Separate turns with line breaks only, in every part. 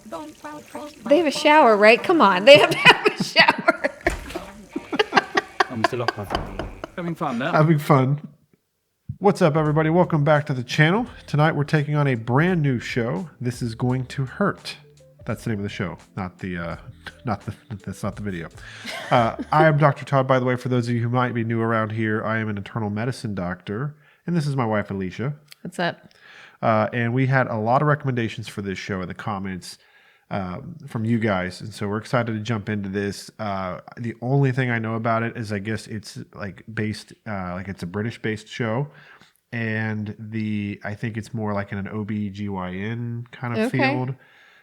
They have a shower, right? Come on, they have to have a shower.
I'm still up. Having fun now.
Having fun. What's up, everybody? Welcome back to the channel. Tonight we're taking on a brand new show. This is Going to Hurt. That's the name of the show, that's not the video. I am Dr. Todd, by the way, for those of you who might be new around here. I am an internal medicine doctor, and this is my wife, Allycia.
What's up?
And we had a lot of recommendations for this show in the comments from you guys, and so we're excited to jump into this. The only thing I know about it is I guess it's like based, like it's a British-based show, and I think it's more like in an OB/GYN kind of field.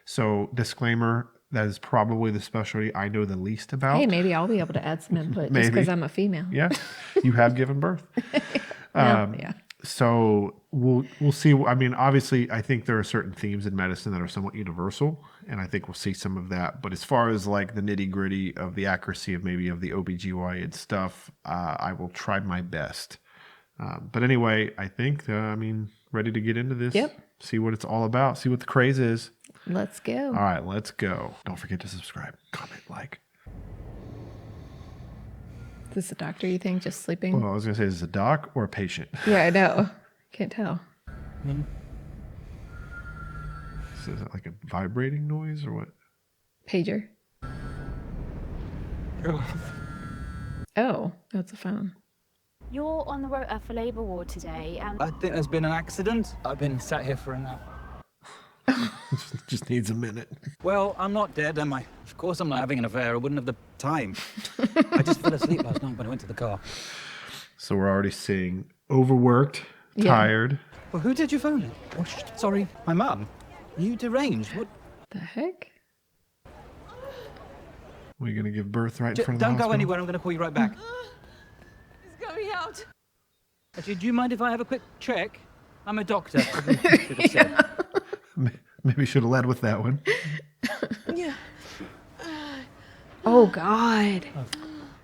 So disclaimer, that is probably the specialty I know the least about.
Hey, maybe I'll be able to add some input just because I'm a female.
Yeah, you have given birth.
Yeah.
So we'll see. I mean, obviously, I think there are certain themes in medicine that are somewhat universal, and I think we'll see some of that. But as far as like the nitty gritty of the accuracy of maybe of the OB/GYN stuff, I will try my best. But anyway, I think, ready to get into this.
Yep.
See what it's all about. See what the craze is.
Let's go.
All right, let's go. Don't forget to subscribe, comment, like.
Is this a doctor, you think, just sleeping?
Well, I was going to say, is it a doc or a patient?
Yeah, I know. Can't tell.
So is that like a vibrating noise or what?
Pager. Oh, that's a phone.
You're on the rota for labour ward today, and
I think there's been an accident. I've been sat here for a nap.
Just needs a minute.
Well, I'm not dead, am I? Of course I'm not having an affair. I wouldn't have the time. I just fell asleep last night when I went to the car.
So we're already seeing overworked, tired.
Well, who did you phone it? Oh, sorry, my mum. You deranged. What?
The heck?
We're going to give birth right in front of the
Don't
hospital?
go anywhere. I'm going to call you right back.
it's going out.
Actually, do you mind if I have a quick check? I'm a doctor. Should have said.
Maybe should have led with that one.
Yeah. Oh, God.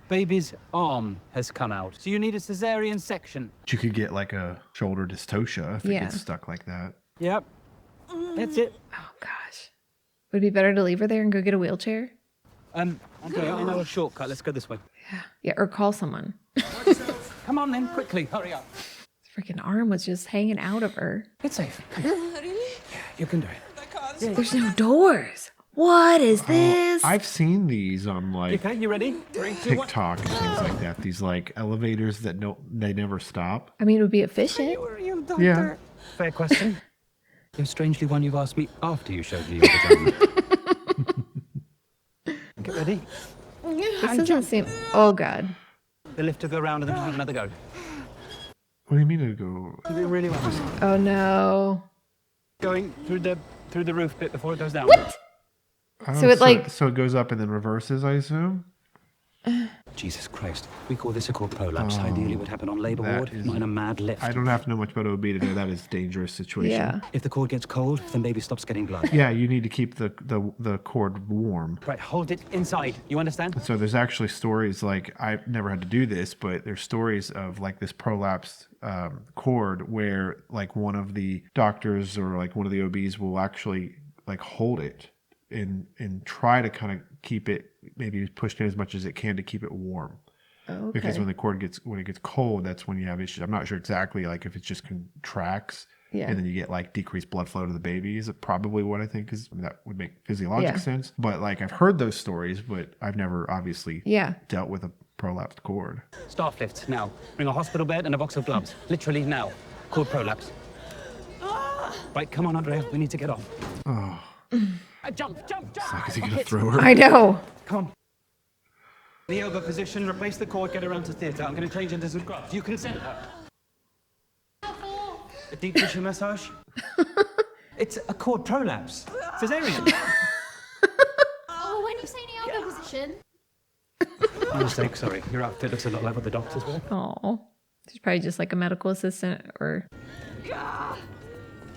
Baby's arm has come out. So you need a cesarean section.
You could get like a shoulder dystocia if it gets stuck like that.
Yep. That's it.
Oh, gosh. Would it be better to leave her there and go get a wheelchair?
Okay, I know a shortcut. Let's go this way.
Yeah, or call someone.
Come on then, quickly. Hurry up.
His freaking arm was just hanging out of her.
It's safe. Really? Yeah, you can do it.
There's no doors. What is this?
I've seen these on like
Okay, you ready? 3, 2, 1.
TikTok and things like that. These like elevators that they never stop.
I mean, it would be efficient.
Yeah.
Fair question. You're strangely one you've asked me after you showed me your vagina. Get ready.
This doesn't seem... Oh, God.
The lift to go round and then have another go.
What do you mean to go?
You're doing really well.
Oh, no.
Going through the roof bit before it goes down.
What? So it
goes up and then reverses, I assume?
Jesus Christ. We call this a cord prolapse. Ideally would happen on labour ward, not in a mad lift.
I don't have to know much about OB to know that is a dangerous situation.
Yeah.
If the cord gets cold, then baby stops getting blood.
Yeah, you need to keep the cord warm.
Right, hold it inside. You understand?
So there's actually stories, like I've never had to do this, but there's stories of like this prolapsed cord where like one of the doctors or like one of the OBs will actually like hold it and try to kind of keep it maybe pushed in as much as it can to keep it warm.
Okay.
Because when it gets cold, that's when you have issues. I'm not sure exactly like if it just contracts and then you get like decreased blood flow to the baby is probably what I think is. I mean, that would make physiologic sense. But like I've heard those stories, but I've never obviously dealt with a prolapsed cord.
Staff lift now. Bring a hospital bed and a box of gloves. Literally now. Cord prolapse. Right, come on, Andrea. We need to get off.
Oh.
Jump.
Like, is he going to throw her?
I know.
Come on. The yoga position, replace the cord, get around to theatre. I'm going to change into some gloves. You can send her. A deep tissue massage. It's a cord prolapse. Cesarean.
Oh, when you say in the yoga position.
My mistake, sorry. Your outfit looks a lot like what the doctors wear.
Oh. She's probably just like a medical assistant or...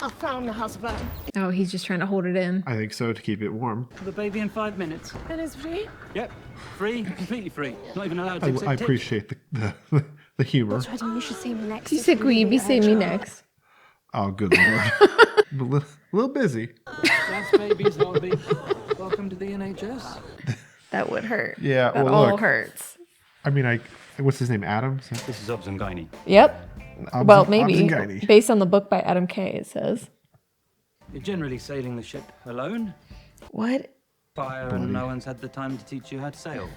I found the husband.
Oh, he's just trying to hold it in.
I think so, to keep it warm.
The baby in 5 minutes.
And it's free?
Yep. Free, completely free. Not even allowed to accept
I
tips.
appreciate the humor.
You should see me next.
He said, will you be seeing me next?
Oh, good Lord. A little busy.
That's babies, Oldie. Welcome to the NHS.
That would hurt.
Yeah,
That
well,
all
look.
hurts.
I mean, what's his name? Adam?
This is Obs and Gynae.
Yep.
Obs-
Well,
Obs
maybe.
and Gynae.
Based on the book by Adam Kay, it says.
You're generally sailing the ship alone.
What?
Fire and no one's had the time to teach you how to sail.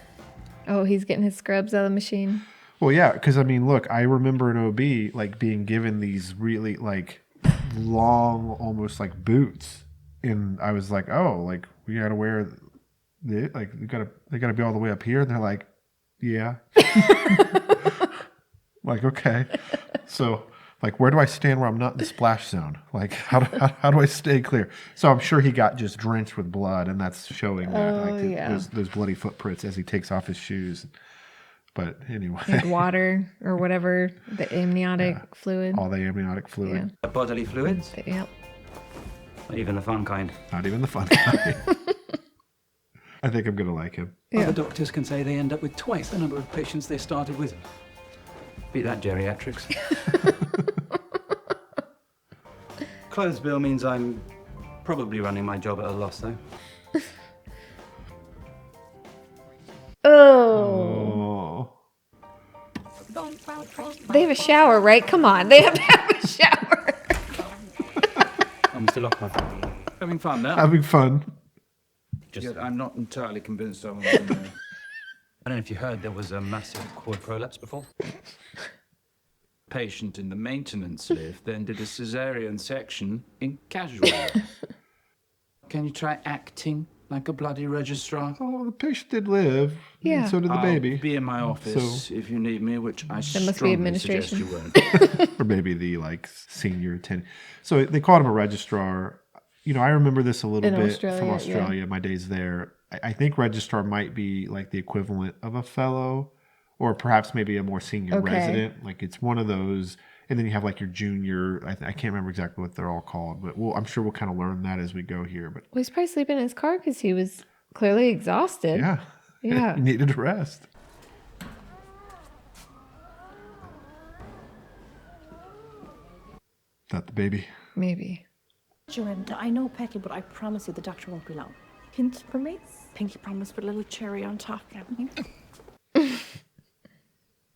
Oh, he's getting his scrubs out of the machine.
Well, yeah, because I mean, look, I remember an OB like being given these really like long, almost like boots, and I was like, oh, like we gotta wear the like they gotta be all the way up here, and they're like, yeah, like okay, so like where do I stand where I'm not in the splash zone? Like how do I stay clear? So I'm sure he got just drenched with blood, and that's showing that those bloody footprints as he takes off his shoes. But anyway,
Like water or whatever, the amniotic fluid.
all the amniotic fluid,
Bodily fluids.
Yep.
Not even the fun kind.
not even the fun kind. I think I'm gonna like him.
Yeah.
Other doctors can say they end up with twice the number of patients they started with. Beat that geriatrics. Clothes bill means I'm probably running my job at a loss, though.
Oh. They have a shower, right? Come on. They have to have a shower.
I'm Mr. Lockhart. Having fun now?
Having fun.
I'm not entirely convinced I want to know.
I don't know if you heard there was a massive cord prolapse before.
Patient in the maintenance lift then did a cesarean section in casual. Can you try acting like a bloody registrar?
Oh, the patient did live.
Yeah.
And so did the
I'll
baby.
be in my office if you need me, which I
must be
strongly suggest
administration.
you won't.
Or maybe the like senior attendant. So they called him a registrar. You know, I remember this a little
In
bit
Australia,
from
yeah.
Australia, my days there. I think registrar might be like the equivalent of a fellow, or perhaps maybe a more senior
Okay.
resident. Like it's one of those. And then you have like your junior. I can't remember exactly what they're all called, but I'm sure we'll kind of learn that as we go here. But
Well, he's probably sleeping in his car because he was clearly exhausted.
yeah,
Yeah.
he needed rest. That the baby.
Maybe.
Joanne, I know Pecky, but I promise you the doctor won't be long. Hint promise? Pinky promise with a little cherry on top.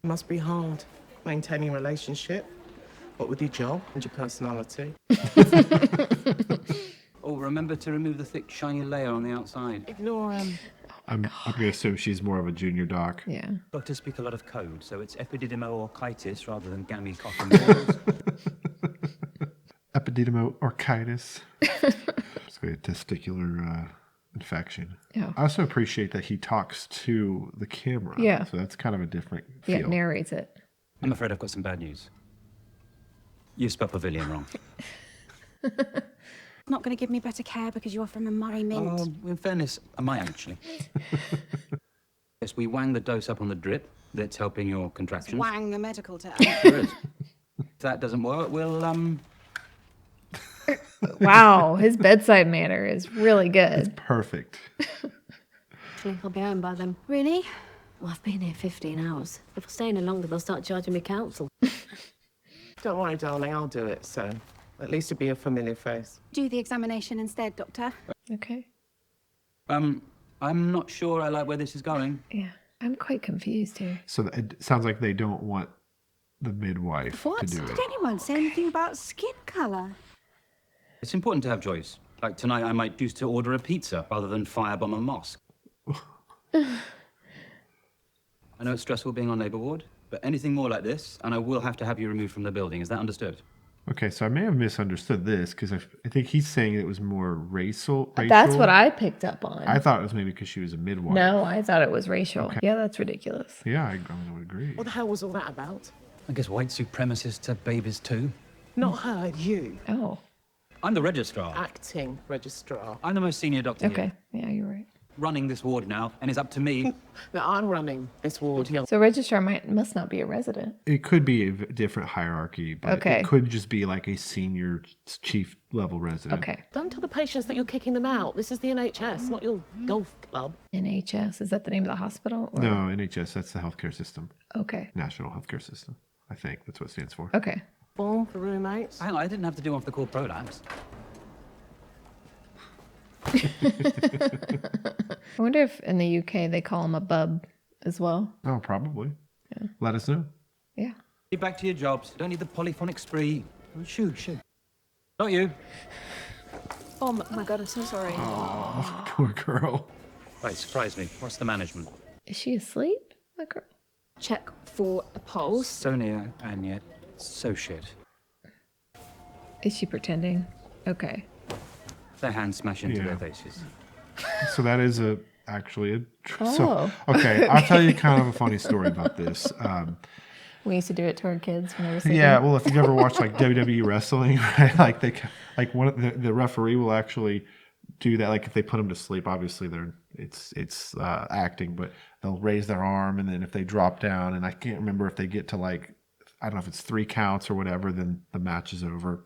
Must be hard maintaining a relationship, what with your job and your personality.
Oh, remember to remove the thick, shiny layer on the outside.
Ignore
I'm going to assume she's more of a junior doc.
Yeah.
Doctors speak a lot of code, so it's epididymoorchitis rather than gammy cough and balls.
Epididymoorchitis. It's a testicular infection.
Yeah.
I also appreciate that he talks to the camera.
Yeah.
So that's kind of a different
Yeah,
feel.
narrates it.
I'm afraid I've got some bad news. You spelled pavilion wrong.
Not going to give me better care because you're from a Murray Mint.
In fairness, I might actually. Yes, we wang the dose up on the drip. That's helping your contractions.
Wang the medical term.
There is. If that doesn't work, we'll
Wow, his bedside manner is really good.
Perfect.
Actually, I'll be home by then.
Really?
Well, I've been here 15 hours. If I stay any longer, they'll start charging me council.
Don't worry, darling, I'll do it, so at least it'll be a familiar face.
Do the examination instead, Doctor.
Okay.
I'm not sure I like where this is going.
Yeah. I'm quite confused here.
So it sounds like they don't want the midwife
What?
to do
Did
it.
anyone say anything about skin colour?
It's important to have choice. Like tonight, I might choose to order a pizza rather than firebomb a mosque. I know it's stressful being on labour ward, but anything more like this, and I will have to have you removed from the building. Is that understood?
Okay, so I may have misunderstood this because I think he's saying it was more racial.
That's what I picked up on.
I thought it was maybe because she was a midwife.
No, I thought it was racial.
Okay.
Yeah, that's ridiculous.
Yeah, I would agree.
What the hell was all that about?
I guess white supremacists are babies too.
Not her, you.
Oh,
I'm the registrar.
Acting registrar.
I'm the most senior doctor
okay.
here.
Yeah, you're right.
Running this ward now, and it's up to me.
Now I'm running this ward here.
So registrar must not be a resident.
It could be a different hierarchy, but
Okay.
it could just be like a senior chief level resident.
Okay.
Don't tell the patients that you're kicking them out. This is the NHS, not your golf club.
NHS, is that the name of the hospital? Or?
No, NHS, that's the healthcare system.
Okay.
National Healthcare System. I think that's what it stands for.
Okay.
Form for roommates.
Hang on, I didn't have to do off the core prolapse.
I wonder if in the UK they call him a bub as well.
Oh, probably. Yeah. Let us know.
Yeah.
Get back to your jobs. Don't need the polyphonic spree. Oh, shoot. Not you.
Oh my God, I'm so sorry.
Oh, poor girl.
Right, surprise me. What's the management?
Is she asleep? That girl.
Check for a pulse.
So near and yet so shit.
Is she pretending? Okay.
Their hands smash into
Yeah.
their faces.
So that is actually a.
Oh.
So, okay, I'll tell you kind of a funny story about this.
We used to do it to our kids when they were sleeping.
Yeah, well, if you've ever watched like WWE wrestling, right? Like one of the referee will actually do that. Like if they put them to sleep, obviously it's acting, but they'll raise their arm, and then if they drop down, and I can't remember if they get to like, I don't know if it's 3 counts or whatever, then the match is over.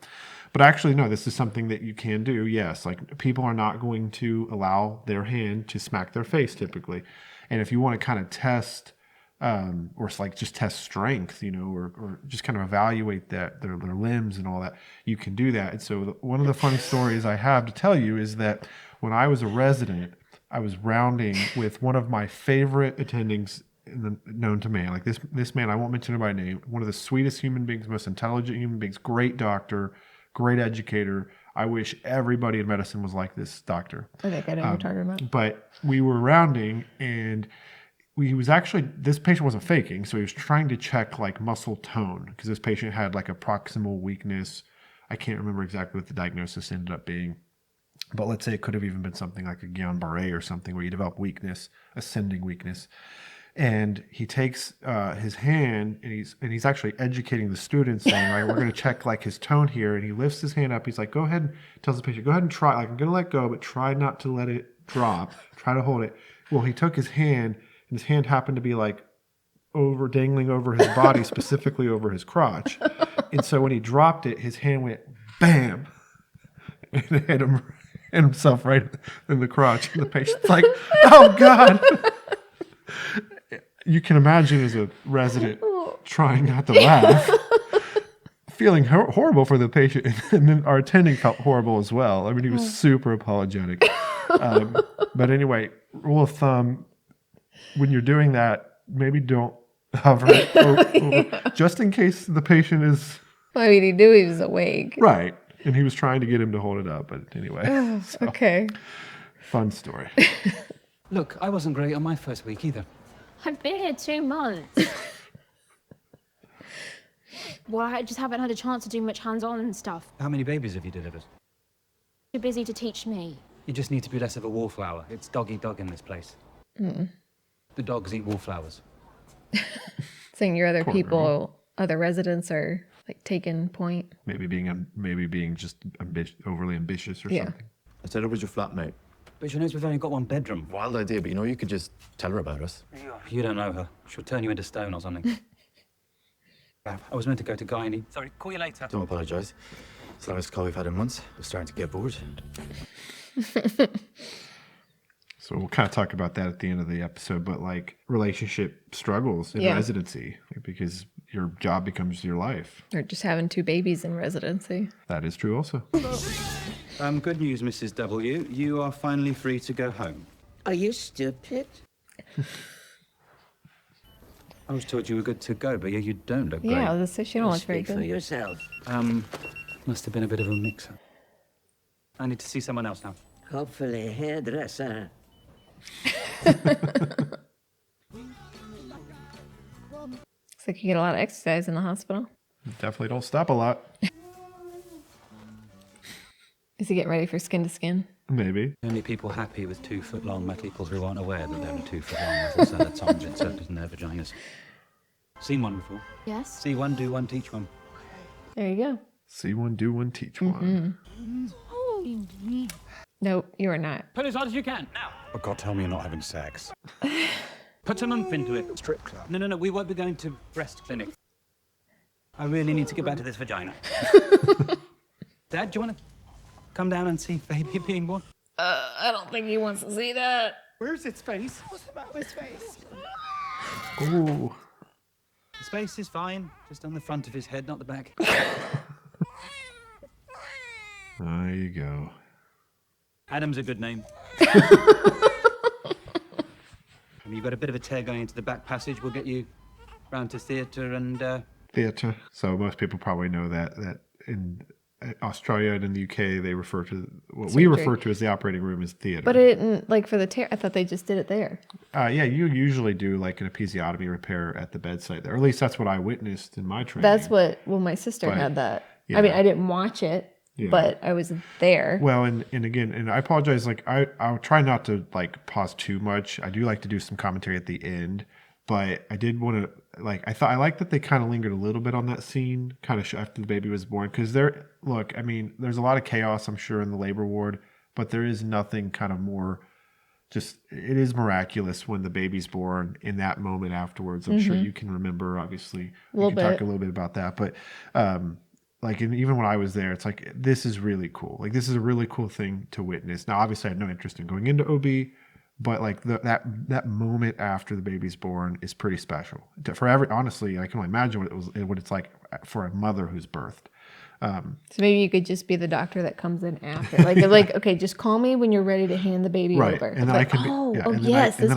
But actually, no, this is something that you can do. Yes, like people are not going to allow their hand to smack their face typically, and if you want to kind of test. Or it's like just test strength, you know, or just kind of evaluate that their limbs and all that. You can do that. And so one of the funny stories I have to tell you is that when I was a resident, I was rounding with one of my favorite attendings known to man. Like this man, I won't mention him by name. One of the sweetest human beings, most intelligent human beings, great doctor, great educator. I wish everybody in medicine was like this doctor.
I think I know what you're talking about.
But we were rounding, and this patient wasn't faking, so he was trying to check like muscle tone because this patient had like a proximal weakness. I can't remember exactly what the diagnosis ended up being, but let's say it could have even been something like a Guillain-Barré or something where you develop weakness, ascending weakness. And he takes his hand and he's actually educating the students, saying, "Right, we're going to check like his tone here." And he lifts his hand up. He's like, "Go ahead," and tells the patient, "Go ahead and try. Like I'm going to let go, but try not to let it drop. Try to hold it." Well, he took his hand. And his hand happened to be like dangling over his body, specifically over his crotch. And so when he dropped it, his hand went bam, and it hit himself right in the crotch. And the patient's like, "Oh God!" You can imagine as a resident trying not to laugh, feeling horrible for the patient, and then our attending felt horrible as well. I mean, he was super apologetic. But anyway, rule of thumb. When you're doing that, maybe don't hover over, just in case the patient is...
I mean, he knew he was awake.
Right. And he was trying to get him to hold it up. But anyway.
Okay.
Fun story.
Look, I wasn't great on my first week either.
I've been here 2 months. Well, I just haven't had a chance to do much hands-on and stuff.
How many babies have you delivered?
Too busy to teach me.
You just need to be less of a wallflower. It's dog-eat-dog in this place. The dogs eat wallflowers.
Saying your other
Poor
people,
girl.
other residents are like taking point.
Maybe being just overly ambitious or something.
I said it was your flatmate.
But she knows we've only got 1 bedroom.
Wild idea, but you could just tell her about us.
You don't know her. She'll turn you into stone or something. I was meant to go to GYN. Sorry, call you later.
Don't apologise. It's the longest call we've had in months. We're starting to get bored.
So we'll kind of talk about that at the end of the episode, but like relationship struggles in residency, because your job becomes your life.
Or just having 2 babies in residency.
That is true also.
Good news, Mrs. W. You are finally free to go home.
Are you stupid?
I was told you were good to go, but you don't look great.
Yeah, I was say she don't look very
Speak for
good.
yourself.
Must have been a bit of a mix-up. I need to see someone else now.
Hopefully a hairdresser.
Looks like you get a lot of exercise in the hospital.
Definitely don't stop a lot.
Is he getting ready for skin to skin?
Maybe.
Only people happy with 2-foot-long metal people who aren't aware that they're only 2 foot long metal solid inserted in their vaginas. Seen one before?
Yes?
See one, do one, teach one.
There you go.
See one, do one, teach one.
Nope, you are not.
Put as hard as you can, now.
Oh, God, tell me you're not having sex.
Put some oomph into it.
Strip club.
No, we won't be going to breast clinic. I really need to get back to this vagina. Dad, do you want to come down and see baby being born?
I don't think he wants to see that.
Where's its face? What's the matter with its face?
Ooh.
The space is fine, just on the front of his head, not the back.
There you go.
Adam's a good name. You've got a bit of a tear going into the back passage. We'll get you round to theatre and...
Theatre. So most people probably know that in Australia and in the UK, they refer to what we refer to as the operating room as theatre.
But it didn't, like for the tear, I thought they just did it there.
Yeah, you usually do like an episiotomy repair at the bedside there. Or at least that's what I witnessed in my training.
That's what, well, my sister had that.
Yeah.
I mean, I didn't watch it, but I was there.
Well, and again, and I apologize, like I'll try not to like pause too much. I do like to do some commentary at the end, but I did want to, like, I like that they kind of lingered a little bit on that scene, kind of after the baby was born. Because I mean, there's a lot of chaos, I'm sure, in the labor ward, but there is nothing kind of more, just, it is miraculous when the baby's born in that moment afterwards. I'm sure you can remember, obviously. We can talk a little bit about that. But, like, and even when I was there, it's like, this is really cool. Like, this is a really cool thing to witness. Now, obviously, I had no interest in going into OB, but like that moment after the baby's born is pretty special. Honestly, I can only imagine what it's like for a mother who's birthed.
So maybe you could just be the doctor that comes in after, like, okay, just call me when you're ready to hand the baby over.
And then
like,
I can be, I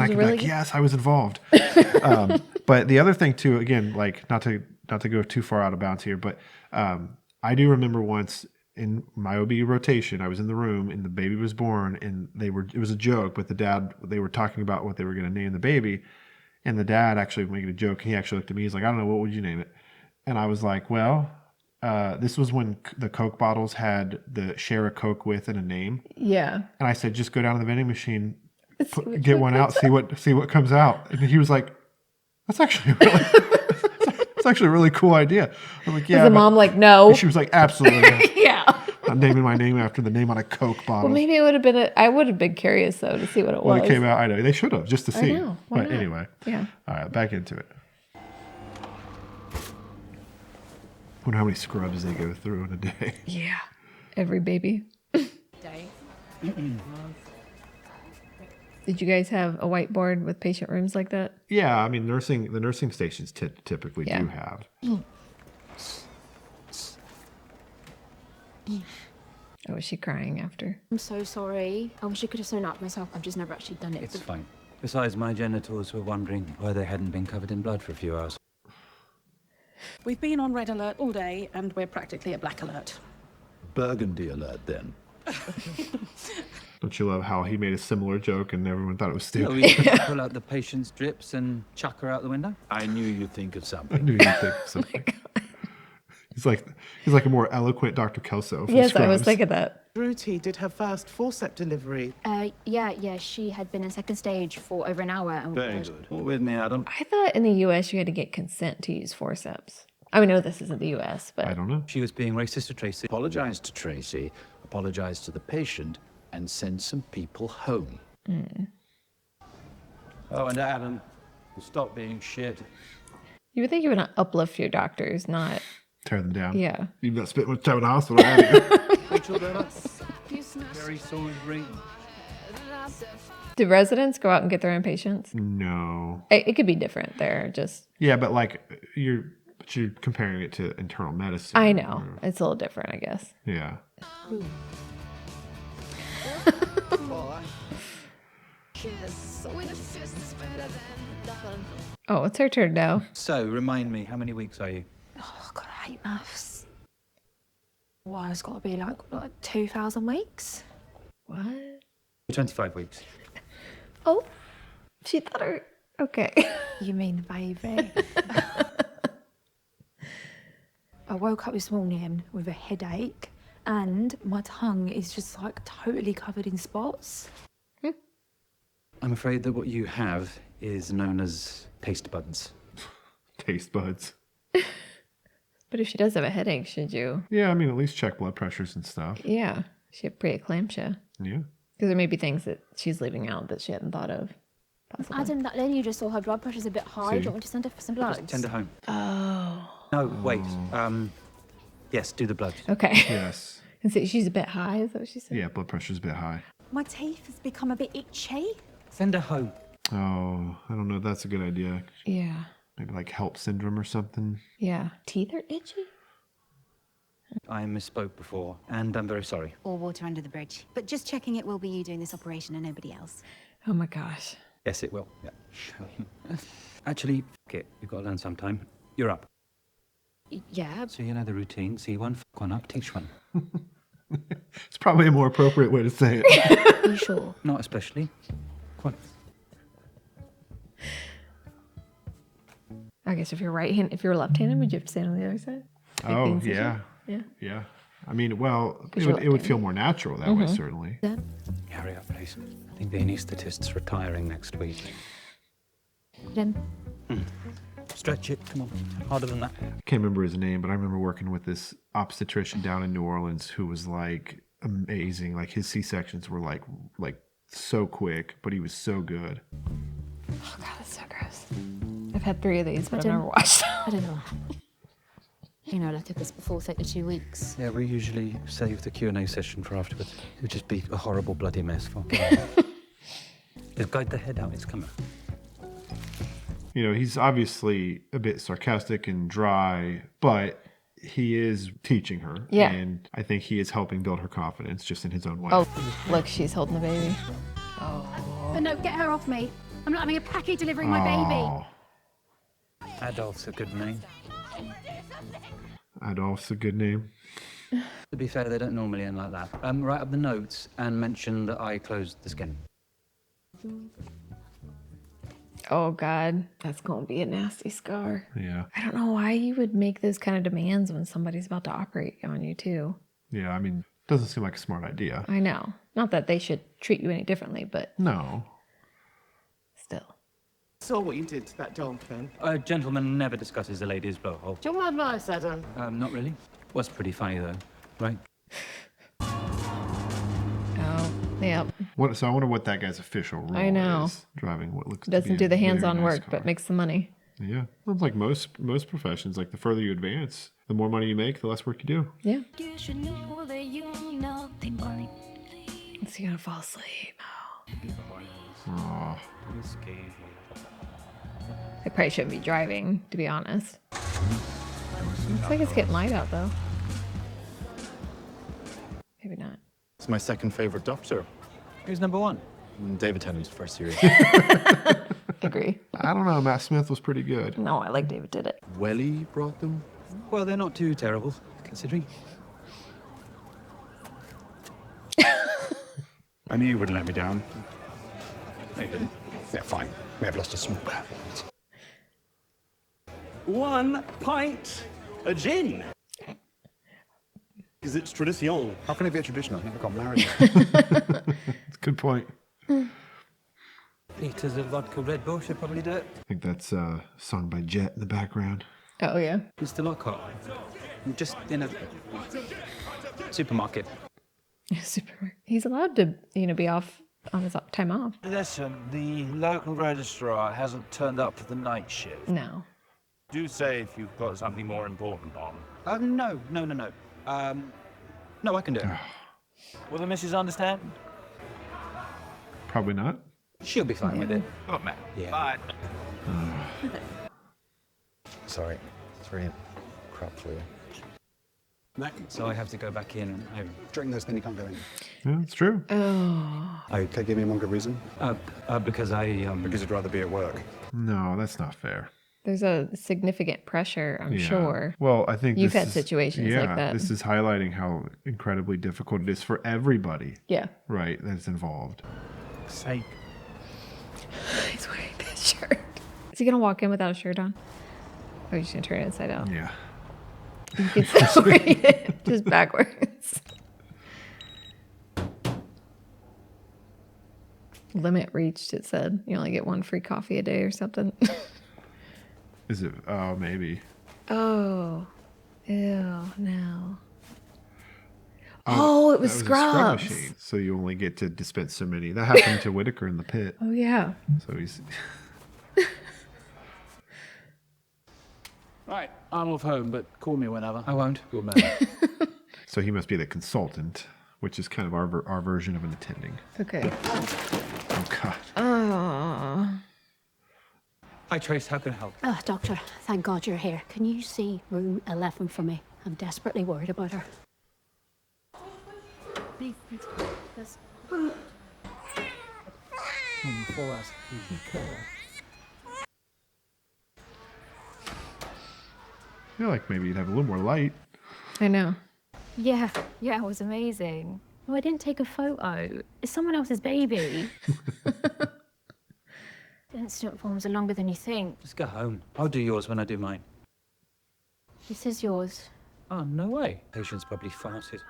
can be like, yes, I was involved. But the other thing too, again, like not to go too far out of bounds here, but I do remember once in my OB rotation, I was in the room and the baby was born, and it was a joke, but they were talking about what they were going to name the baby, and the dad actually making a joke. He actually looked at me. He's like, I don't know, what would you name it? And I was like, well, this was when the Coke bottles had the share a Coke with and a name.
Yeah.
And I said, just go down to the vending machine, get one out, see what comes out. And he was like, that's actually really, it's actually a really cool idea. I'm like, yeah.
Was the mom like, no?
And she was like, absolutely.
Yeah.
I'm naming my name after the name on a Coke bottle.
Well, maybe it would have been. I would have been curious though to see what it was.
When it came out, I know they should have just to see.
I know. Why
But
not?
anyway,
Yeah.
All right, back into it. Wonder how many scrubs they go through in a day.
Yeah. Every baby. Did you guys have a whiteboard with patient rooms like that?
Yeah, I mean, the nursing stations typically do have.
Oh, was she crying after?
I'm so sorry. I wish I could have sewn up myself. I've just never actually done it.
It's fine. Besides, my genitals were wondering why they hadn't been covered in blood for a few hours.
We've been on red alert all day, and we're practically at black alert.
Burgundy alert, then.
Don't you love how he made a similar joke and everyone thought it was stupid?
We could pull out the patient's drips and chuck her out the window.
I knew you'd think of
I
something.
knew you'd think of something. He's like a more eloquent Dr. Kelso. From
Yes, I was
Scrubs.
thinking that.
Ruti did her first forceps delivery.
Yeah, she had been in second stage for over an hour. And
Very good. All with me, Adam.
I thought in the U.S. you had to get consent to use forceps. I mean, no, this isn't the U.S., but
I don't know.
She was being racist to Tracy.
Apologize to Tracy, apologize to the patient, and send some people home.
Oh, and Adam, stop being shit.
you would think you would not uplift your doctors, not.
Tear them down.
Yeah.
You've not spent much time in the hospital, have you?
Very sorry.
Mm.
Do residents go out and get their own patients?
No.
It could be different there. Just
Yeah, but like you're comparing it to internal medicine.
I know it's a little different, I guess.
Yeah.
Oh, it's her turn now.
So, remind me, how many weeks are you?
Oh God, I hate maths. Well, it's got to be like 2,000 weeks.
What?
25 weeks.
Oh, she thought her. Okay.
You mean baby? I woke up this morning with a headache, and my tongue is just like totally covered in spots.
I'm afraid that what you have is known as taste buds.
Taste buds.
But if she does have a headache, should you?
Yeah, I mean, at least check blood pressures and stuff.
Yeah. She had preeclampsia.
Yeah.
Because there may be things that she's leaving out that she hadn't thought of. Possibly.
Adam, that then you just saw her blood pressure's a bit high. Do you want me to send her for some bloods?
Just tend her home.
Oh.
No, wait. Yes, do the bloods.
Okay.
Yes.
And so she's a bit high, is that what she said?
Yeah, blood pressure's a bit high.
My teeth has become a bit itchy.
Send her home.
Oh, I don't know if that's a good idea.
Yeah.
Maybe like HELLP syndrome or something.
Yeah. Teeth are itchy?
I misspoke before, and I'm very sorry.
Or water under the bridge. But just checking it will be you doing this operation and nobody else.
Oh my gosh.
Yes, it will. Yeah. Actually, f it. You've got to learn sometime. You're up.
Yeah.
So you know the routine. See one, f one up, teach one.
It's probably a more appropriate way to say it.
Are you sure?
Not especially. Quite.
I guess if you're if you're left-handed, would you have to stand on the other side? Like
Oh,
the incision?
yeah.
Yeah.
Yeah. I mean, well,
Because
it
you're
would feel more natural that way, certainly.
Hurry up, please. I think the anaesthetist's retiring next week.
Then
Stretch it. Come on. Harder than that.
I can't remember his name, but I remember working with this obstetrician down in New Orleans who was like amazing. Like his C-sections were like so quick, but he was so good.
Oh god, that's so gross. I've had 3 of these, but I've never watched them.
I don't know. You know, that took us before 2 weeks.
Yeah, we usually save the Q&A session for afterwards. It would just be a horrible bloody mess. Just guide the head out. It's coming.
You know, he's obviously a bit sarcastic and dry, but he is teaching her.
Yeah.
And I think he is helping build her confidence just in his own way.
Oh, look, she's holding the baby.
But no, get her off me. I'm not having a packy delivering my baby.
Adolf's a good name.
Adolf's a good name.
To be fair, they don't normally end like that. Write up the notes and mention that I closed the skin.
Oh god, that's going to be a nasty scar.
Yeah.
I don't know why you would make those kind of demands when somebody's about to operate on you too.
Yeah, I mean, doesn't seem like a smart idea.
I know. Not that they should treat you any differently, but
No.
still.
Saw what you did to that dog, Ben.
A gentleman never discusses a lady's blowhole.
Do you want my advice, Adam?
Not really. Was pretty funny though, right?
Oh, yep.
So I wonder what that guy's official role
I know.
is. Driving what looks to
Doesn't
be
do
a
the
very
hands-on
nice
work,
car.
but makes the money.
Yeah. Well, it's like most professions, like the further you advance, the more money you make, the less work you do.
Yeah.
You should know that you know they worry.
Is he gonna fall asleep?
Aw.
I probably shouldn't be driving, to be honest. Looks like it's getting light out though. Maybe not.
It's my second favorite Doctor.
Who's number 1?
David Tennant's first series.
Agree.
I don't know. Matt Smith was pretty good.
No, I like David did it.
Welly brought them.
Well, they're not too terrible, considering.
I knew you wouldn't let me down. No, you didn't. Yeah, fine. We have lost a small bet.
1 pint of gin. Because it's tradition.
How can it be a tradition? I think I got married.
That's a good point.
Liters of vodka Red Bull should probably do it.
I think that's a song by Jet in the background.
Oh yeah.
Mr. Lockhart. I'm just in a supermarket.
Super. He's allowed to, be off on his time off.
Listen, the local registrar hasn't turned up for the night shift.
No.
Do say if you've got something more important on.
No. No, I can do it.
Will the missus understand?
Probably not.
She'll be fine with it.
Oh, man.
Yeah.
Bye.
Sorry. It's very crap for you.
So I have to go back in and
During this, then you can't go in.
Yeah, it's true.
Oh.
Okay, give me one good reason.
because
Because you'd rather be at work.
No, that's not fair.
There's a significant pressure, I'm
Yeah.
sure.
Well, I think
You've
this
had
is-
situations like that.
This is highlighting how incredibly difficult it is for everybody.
Yeah.
Right, that's involved.
Sake.
He's wearing that shirt. Is he gonna walk in without a shirt on? Or are you just gonna turn it inside out?
Yeah.
You can still read it, just backwards. Limit reached, it said. You only get 1 free coffee a day or something.
Is it? Oh, maybe.
Oh. Ew, no. Oh, it was
that a scrub
Scrubs.
machine, so you only get to dispense so many. That happened to Whitaker in the pit.
Oh, yeah.
So he's.
Right, I'm off home, but call me whenever.
I won't.
Good man.
So he must be the consultant, which is kind of our version of an attending.
Okay.
Oh God.
Oh.
Hi, Trace. How can I help?
Oh, Doctor, thank God you're here. Can you see room 11 for me?
I'm desperately worried about her. Please, this.
I feel like maybe you'd have a little more light.
I know.
Yeah, it was amazing. Oh, I didn't take a photo. It's someone else's baby. Instant forms are longer than you think.
Just go home. I'll do yours when I do mine.
This is yours.
Oh, no way. Patient's probably farted.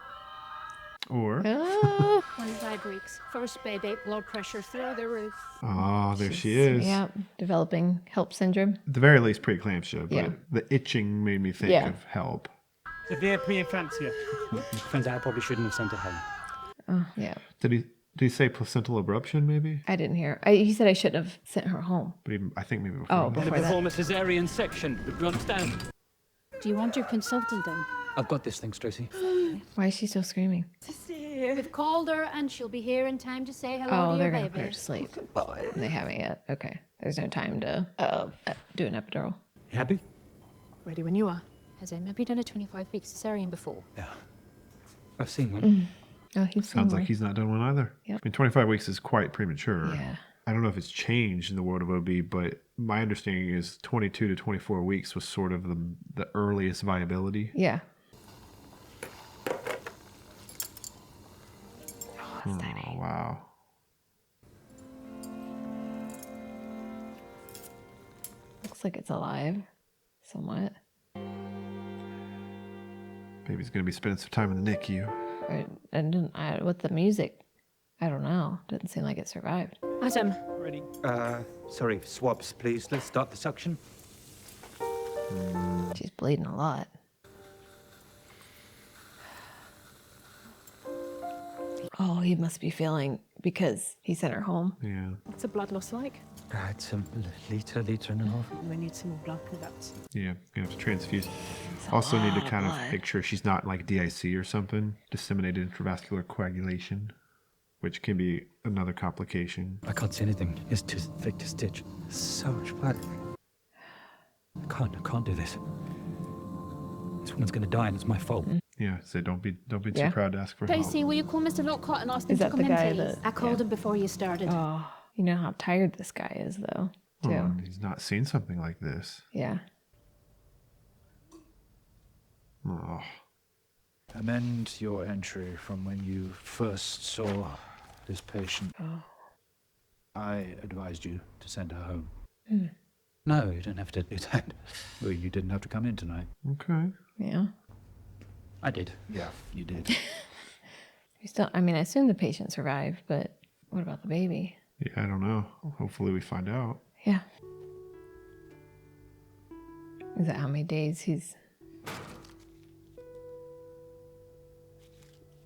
Or,
Oh,
25 weeks. First baby, blood pressure through the roof.
oh, there she is.
yeah. Developing HELLP syndrome.
At the very least, preeclampsia, but
Yeah.
the itching made me think
Yeah.
of HELLP.
Severe preeclampsia.
Turns out I probably shouldn't have sent her home.
Oh, yeah.
Did he say placental abruption, maybe?
I didn't hear. He said I shouldn't have sent her home.
But even, I think maybe before
Oh,
that.
before that.
Perform a cesarean section. Do you understand?
Do you want your consultant in?
I've got this thing, Tracy.
Why is she still screaming?
We've called her and she'll be here in time to say hello
Oh,
to
they're
your
going to put her
baby.
to sleep. And they haven't yet. Okay. There's no time to do an epidural.
You happy?
Ready when you are.
Has Emma done a 25-week cesarean before?
Yeah. I've seen one.
Oh, he's
Sounds like he's not done one either.
Yep.
I mean, 25 weeks is quite premature.
Yeah.
I don't know if it's changed in the world of OB, but my understanding is 22 to 24 weeks was sort of the earliest viability.
Yeah.
Oh, wow.
Looks like it's alive. Somewhat.
Baby's going to be spending some time in the NICU.
With the music, I don't know. Doesn't seem like it survived.
Adam,
Ready.
Sorry, swabs, please. Let's start the suction.
She's bleeding a lot. Oh, he must be feeling because he sent her home.
Yeah.
What's a blood loss like?
It's a liter and a half.
We need some more blood for that.
Yeah. Going to have to transfuse.
a
Also need to
lot of
kind of
blood.
picture she's not like DIC or something, disseminated intravascular coagulation, which can be another complication.
I can't see anything. It's too thick to stitch. So much blood. I can't do this. This woman's gonna die and it's my fault.
Yeah, so don't be too
Yeah.
proud to ask for help.
Daisy, will you call Mr. Lockhart and ask him
Is
to
that
come
the
in,
guy
please?
that-
I called
yeah.
him before you started.
Oh, you know how tired this guy is, though. Too.
Oh, he's not seen something like this.
Yeah.
Oh,
Amend your entry from when you first saw this patient.
Oh.
I advised you to send her home.
No, you don't have to do that.
Well, you didn't have to come in tonight.
okay.
Yeah.
I did.
Yeah, you did.
We still. I mean, I assume the patient survived, but what about the baby?
Yeah, I don't know. Hopefully we find out.
Yeah. Is that how many days he's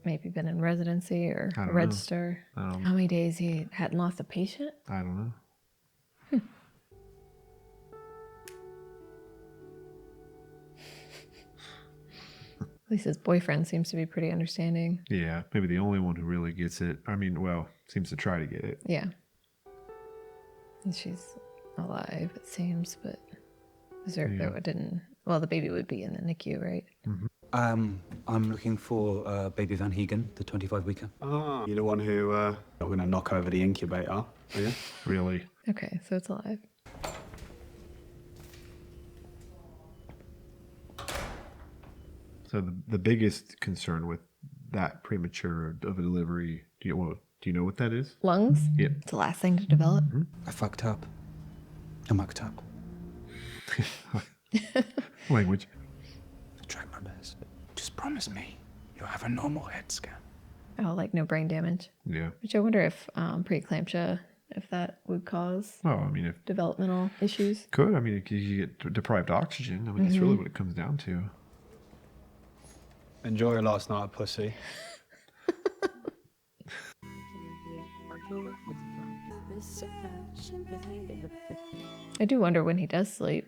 maybe been in residency or
I don't know.
register?
I don't know.
How many days he hadn't lost a patient?
I don't know.
At least his boyfriend seems to be pretty understanding.
Yeah, maybe the only one who really gets it. I mean, well, seems to try to get it.
Yeah. And she's alive, it seems, but is there,
Yeah.
there didn't. Well, the baby would be in the NICU, right?
I'm looking for baby Van Heegen, the 25-weeker.
Ah, you're the one who not going to knock over the incubator, are you?
Really.
Okay, so it's alive.
So the biggest concern with that premature of a delivery, do you know what that is?
Lungs?
Yep.
It's the last thing to develop.
I fucked up. I mucked up.
Language.
I tried my best. Just promise me you'll have a normal head scan.
Oh, like no brain damage.
Yeah.
Which I wonder if preeclampsia, if that would cause
Well, I mean, if
developmental issues.
could, I mean, if you get deprived oxygen, I mean, that's really what it comes down to.
Enjoy your last night, pussy.
I do wonder when he does sleep.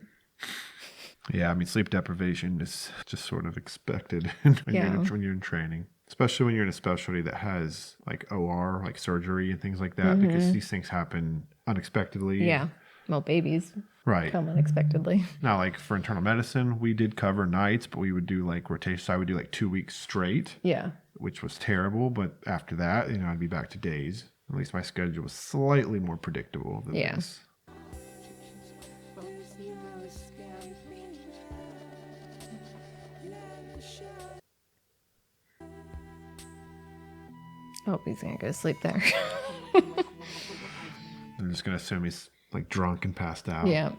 Yeah, I mean, sleep deprivation is just sort of expected when,
Yeah.
when you're in training, especially when you're in a specialty that has like OR, like surgery and things like that, because these things happen unexpectly.
Yeah. Well, babies
Right.
come unexpectedly.
Now, like for internal medicine, we did cover nights, but we would do like rotation. So I would do like 2 weeks straight.
Yeah.
Which was terrible. But after that, I'd be back to days. At least my schedule was slightly more predictable than this.
Oh, he's gonna go to sleep there.
I'm just gonna assume he's like drunk and passed out.
Yeah.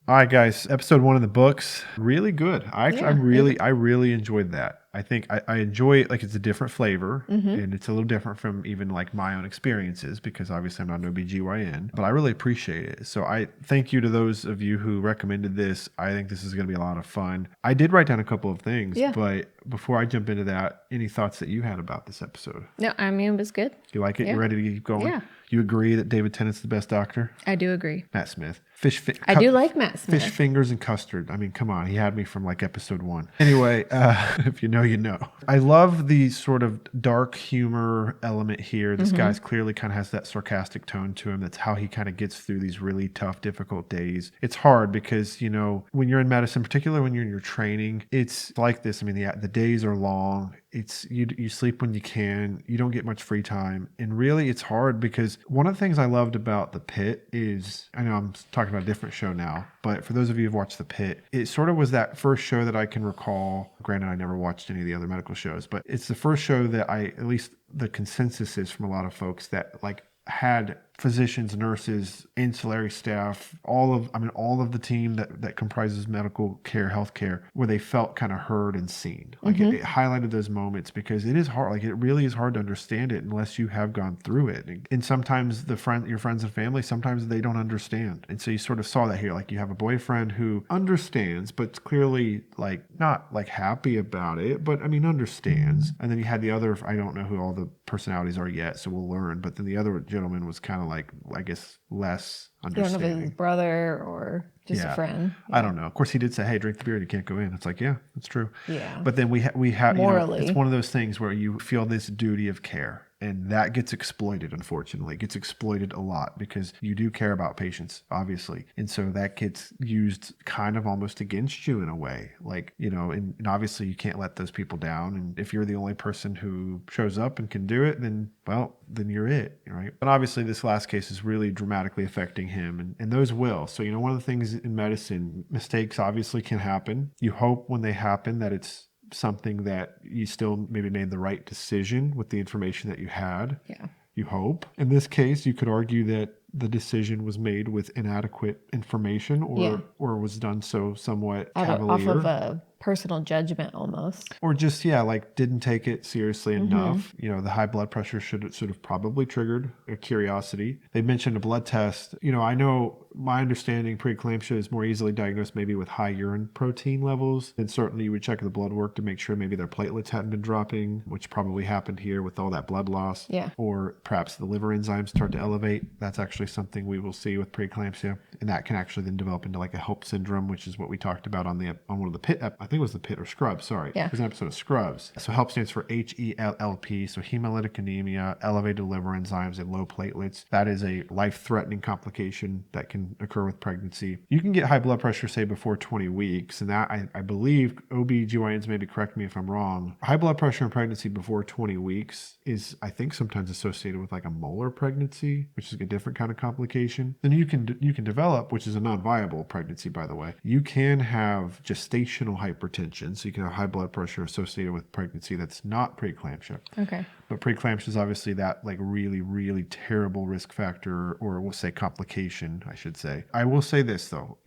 All right, guys. Episode 1 in the books. Really good. I really enjoyed that. I think I enjoy it. Like, it's a different flavor, and it's a little different from even like my own experiences, because obviously I'm not an OB/GYN, but I really appreciate it. So I thank you to those of you who recommended this. I think this is going to be a lot of fun. I did write down a couple of things, but before I jump into that, any thoughts that you had about this episode?
No, I mean, it was good.
You like it?
Yeah.
You ready to keep going?
Yeah.
You agree that David Tennant's the best doctor?
I do agree.
Matt Smith.
I do like Matt Smith.
Fish fingers and custard. I mean, come on. He had me from like episode 1. Anyway, if you know, you know. I love the sort of dark humor element here. This guy's clearly kind of has that sarcastic tone to him. That's how he kind of gets through these really tough, difficult days. It's hard because, when you're in medicine, particularly when you're in your training, it's like this. I mean, the days are long. It's you sleep when you can. You don't get much free time. And really, it's hard because one of the things I loved about The Pit is, I know I'm talking about a different show now, but for those of you who've watched The Pit, it sort of was that first show that I can recall. Granted, I never watched any of the other medical shows, but it's the first show that at least the consensus is from a lot of folks that like had physicians, nurses, ancillary staff, all of the team that comprises medical care, healthcare, where they felt kind of heard and seen. Like it highlighted those moments because it is hard. Like it really is hard to understand it unless you have gone through it. And sometimes your friends and family, sometimes they don't understand. And so you sort of saw that here. Like you have a boyfriend who understands, but clearly like not like happy about it, but I mean understands. And then you had the other, I don't know who all the personalities are yet, so we'll learn. But then the other gentleman was kind of like, I guess, less understanding.
You don't know if it's his brother or just a friend.
I don't know. Of course, he did say, "Hey, drink the beer. You can't go in." It's like, yeah, that's true.
Yeah.
But then we have
morally,
it's one of those things where you feel this duty of care, and that gets exploited. Unfortunately, it gets exploited a lot because you do care about patients, obviously, and so that gets used kind of almost against you in a way. Like and obviously you can't let those people down. And if you're the only person who shows up and can do it, then you're it, right? But obviously this last case is really dramatically affecting him, and those will. So one of the things in medicine, mistakes obviously can happen. You hope when they happen that it's something that you still maybe made the right decision with the information that you had.
Yeah.
You hope. In this case, you could argue that the decision was made with inadequate information or was done so somewhat cavalier.
Off of a personal judgment almost.
Or just, like didn't take it seriously enough. The high blood pressure should have sort of probably triggered a curiosity. They mentioned a blood test. I know my understanding preeclampsia is more easily diagnosed maybe with high urine protein levels. And certainly you would check the blood work to make sure maybe their platelets hadn't been dropping, which probably happened here with all that blood loss.
Yeah.
Or perhaps the liver enzymes start to elevate. That's actually something we will see with preeclampsia. And that can actually then develop into like a HELLP syndrome, which is what we talked about on one of the PIT. I think it was the PIT or Scrubs. Sorry.
Yeah.
There's an episode of Scrubs. So HELLP stands for HELLP. So hemolytic anemia, elevated liver enzymes, and low platelets. That is a life-threatening complication that can occur with pregnancy. You can get high blood pressure, say, before 20 weeks. And that, I believe, OB/GYNs maybe correct me if I'm wrong. High blood pressure in pregnancy before 20 weeks is, I think, sometimes associated with like a molar pregnancy, which is a different kind of complication. Then you can develop, which is a non-viable pregnancy, by the way. You can have gestational hypertension. So you can have high blood pressure associated with pregnancy that's not preeclampsia.
Okay.
But preeclampsia is obviously that like really, really terrible risk factor, or we'll say complication, I should say. I will say this though,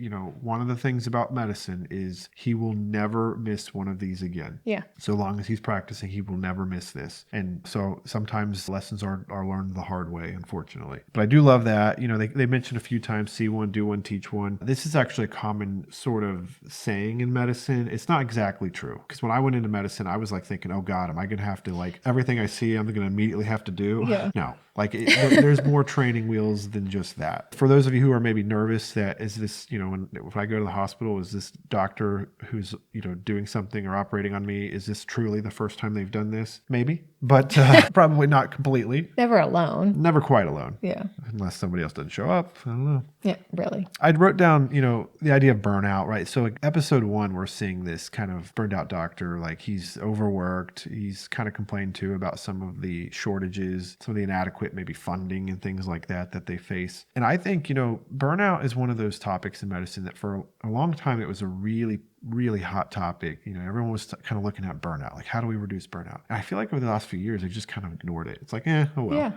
one of the things about medicine is he will never miss one of these again.
Yeah.
So long as he's practicing, he will never miss this. And so sometimes lessons are learned the hard way, unfortunately. But I do love that. They mentioned a few times, see one, do one, teach one. This is actually a common sort of saying in medicine. It's not exactly true. Because when I went into medicine, I was like thinking, oh God, am I going to have to like everything I see guarantee I'm going to immediately have to do.
Yeah.
No, like there's more training wheels than just that. For those of you who are maybe nervous that is this, if I go to the hospital, is this doctor who's, doing something or operating on me, is this truly the first time they've done this? Maybe, but probably not completely.
Never alone.
Never quite alone.
Yeah.
Unless somebody else doesn't show up. I don't know.
Yeah, really.
I wrote down, the idea of burnout, right? So episode 1, we're seeing this kind of burned out doctor, like he's overworked. He's kind of complained too about some of the shortages, some of the inadequate maybe funding and things like that they face. And I think, burnout is one of those topics in medicine that for a long time, it was a really, really hot topic. Everyone was kind of looking at burnout, like how do we reduce burnout? And I feel like over the last few years, they just kind of ignored it. It's like, oh well.
Yeah,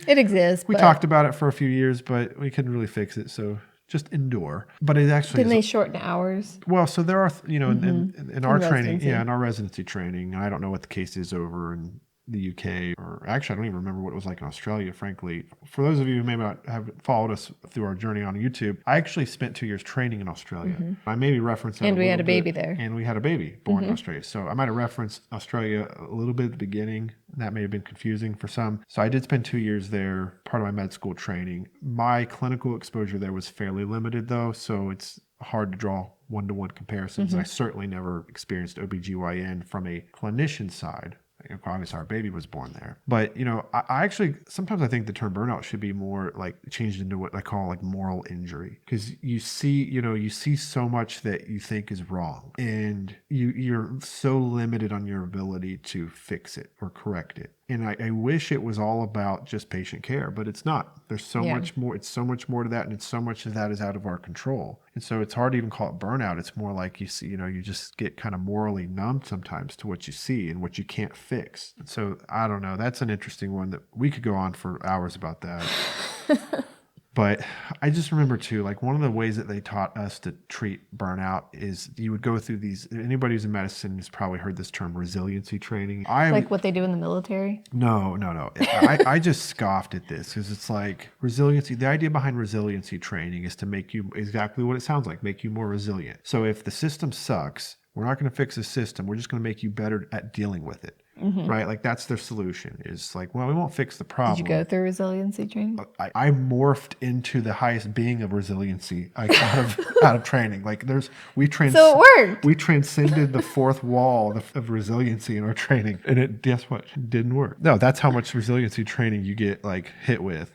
it exists.
We talked about it for a few years, but we couldn't really fix it. So just endure. But it actually
didn't they shorten hours?
Well, so there are, in our training,
residency.
in our residency training, I don't know what the case is over in the UK, or actually I don't even remember what it was like in Australia, frankly. For those of you who may not have followed us through our journey on YouTube, I actually spent 2 years training in Australia. I maybe referenced that.
And we had a baby
bit.
there.
And we had a baby born in Australia. So I might have referenced Australia a little bit at the beginning. That may have been confusing for some. So I did spend 2 years there, part of my med school training. My clinical exposure there was fairly limited though, so it's hard to draw one-to-one comparisons. I certainly never experienced OBGYN from a clinician side. Obviously our baby was born there, but I actually sometimes I think the term burnout should be more like changed into what I call like moral injury, because you see so much that you think is wrong, and you're so limited on your ability to fix it or correct it. And I wish it was all about just patient care, but it's not. There's so much more. It's so much more to that, and so much of that is out of our control. And so it's hard to even call it burnout. It's more like you see, you just get kind of morally numb sometimes to what you see and what you can't fix. And so I don't know. That's an interesting one that we could go on for hours about that. But I just remember too, like one of the ways that they taught us to treat burnout is you would go through these, anybody who's in medicine has probably heard this term, resiliency training.
Like what they do in the military?
No. I just scoffed at this because it's like resiliency. The idea behind resiliency training is to make you exactly what it sounds like, make you more resilient. So if the system sucks, we're not going to fix the system. We're just going to make you better at dealing with it. Right? Like that's their solution is like, well, we won't fix the problem.
Did you go through resiliency training?
I morphed into the highest being of resiliency out of training. Like so it
worked.
We transcended the fourth wall of resiliency in our training. And guess what? It didn't work. No, that's how much resiliency training you get like hit with.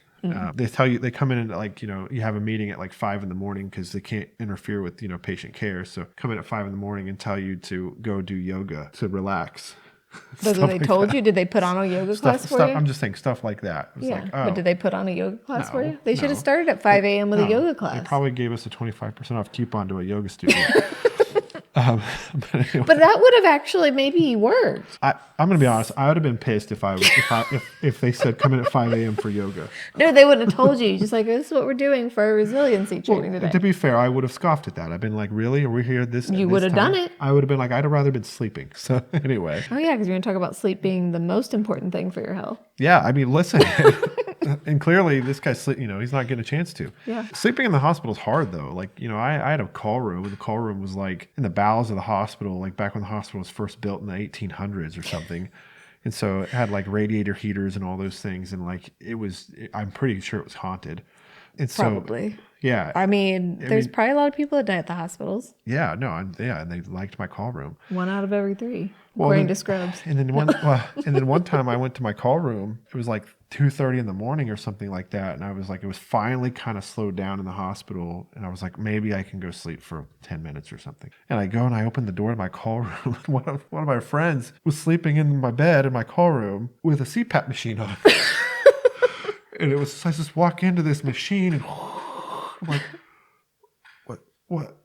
They come in and like, you have a meeting at like 5 a.m. because they can't interfere with, patient care. So come in at 5 a.m. and tell you to go do yoga to relax.
But they told you? Did they put on a yoga class for you?
I'm just saying stuff like that. It's like,
but did they put on a yoga class for you? They should have
no.
started at 5 a.m. with a yoga class.
They probably gave us a 25% off coupon to a yoga studio. But
that would have actually maybe worked.
I'm going to be honest. I would have been pissed if they said come in at 5 a.m. for yoga.
No, they wouldn't have told you. Just like, this is what we're doing for our resiliency training today.
To be fair, I would have scoffed at that. I've been like, really? Are we here this?
You would have done it.
I would have been like, I'd have rather been sleeping. So anyway.
Oh yeah, because you're going to talk about sleep being the most important thing for your health.
Yeah, I mean, listen. And clearly this guy's he's not getting a chance to.
Yeah.
Sleeping in the hospital is hard though. Like, I had a call room, and the call room was like in the bowels of the hospital, like back when the hospital was first built in the 1800s or something. And so it had like radiator heaters and all those things. And like, I'm pretty sure it was haunted. And so,
probably.
Yeah.
I mean, there's probably a lot of people that die at the hospitals.
Yeah, no, and they liked my call room.
1 out of every 3, according to Scrubs.
And then one time I went to my call room. It was like 2:30 in the morning or something like that, and I was like, it was finally kind of slowed down in the hospital, and I was like, maybe I can go sleep for 10 minutes or something. And I go and I open the door to my call room. One of my friends was sleeping in my bed in my call room with a CPAP machine on. And I just walk into this machine and I'm like, what?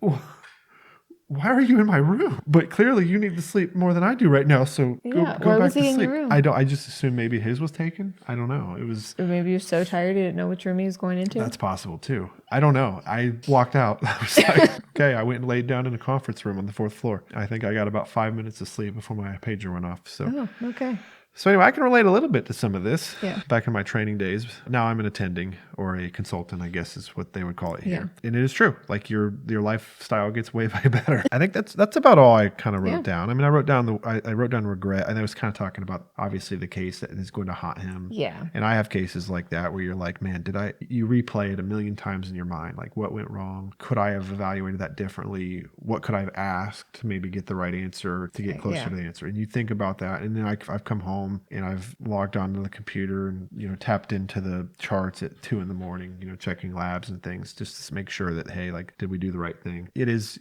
Why are you in my room? But clearly you need to sleep more than I do right now. So go back to sleep. In your room? I just assumed maybe his was taken. I don't know. Or
maybe you're so tired you didn't know which room he was going into.
That's possible too. I don't know. I walked out. I was like, okay, I went and laid down in a conference room on the 4th floor. I think I got about 5 minutes of sleep before my pager went off. So
okay.
So anyway, I can relate a little bit to some of this.
Yeah.
Back in my training days. Now I'm an attending or a consultant, I guess is what they would call it here. And it is true. Like your lifestyle gets way better. I think that's about all I kind of wrote down. I mean, I wrote down regret, and I was kind of talking about obviously the case that is going to haunt him.
Yeah.
And I have cases like that where you're like, man, you replay it a million times in your mind. Like, what went wrong? Could I have evaluated that differently? What could I have asked to maybe get the right answer, to get closer to the answer? And you think about that. And then I've come home and I've logged onto the computer and, tapped into the charts at 2 a.m, checking labs and things just to make sure that, hey, like, did we do the right thing? It is,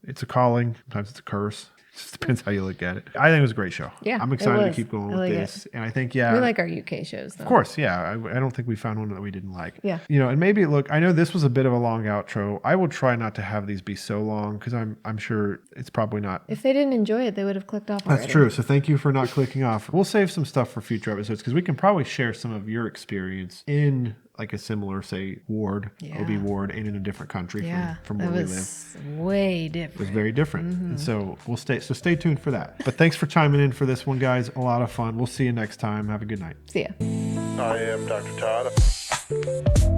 it's a calling. Sometimes it's a curse. It just depends how you look at it. I think it was a great show.
Yeah,
I'm excited to keep going with this. And I think,
we like our UK shows, though.
Of course, yeah. I don't think we found one that we didn't like.
Yeah.
And maybe, look, I know this was a bit of a long outro. I will try not to have these be so long because I'm sure it's probably not.
If they didn't enjoy it, they would have clicked off already.
That's true. So thank you for not clicking off. We'll save some stuff for future episodes because we can probably share some of your experience in like a similar, say, ward, OB ward, and in a different country from where we live.
It was way different.
It was very different. And so stay tuned for that. But thanks for chiming in for this one, guys. A lot of fun. We'll see you next time. Have a good night.
See ya.
I am Dr. Todd.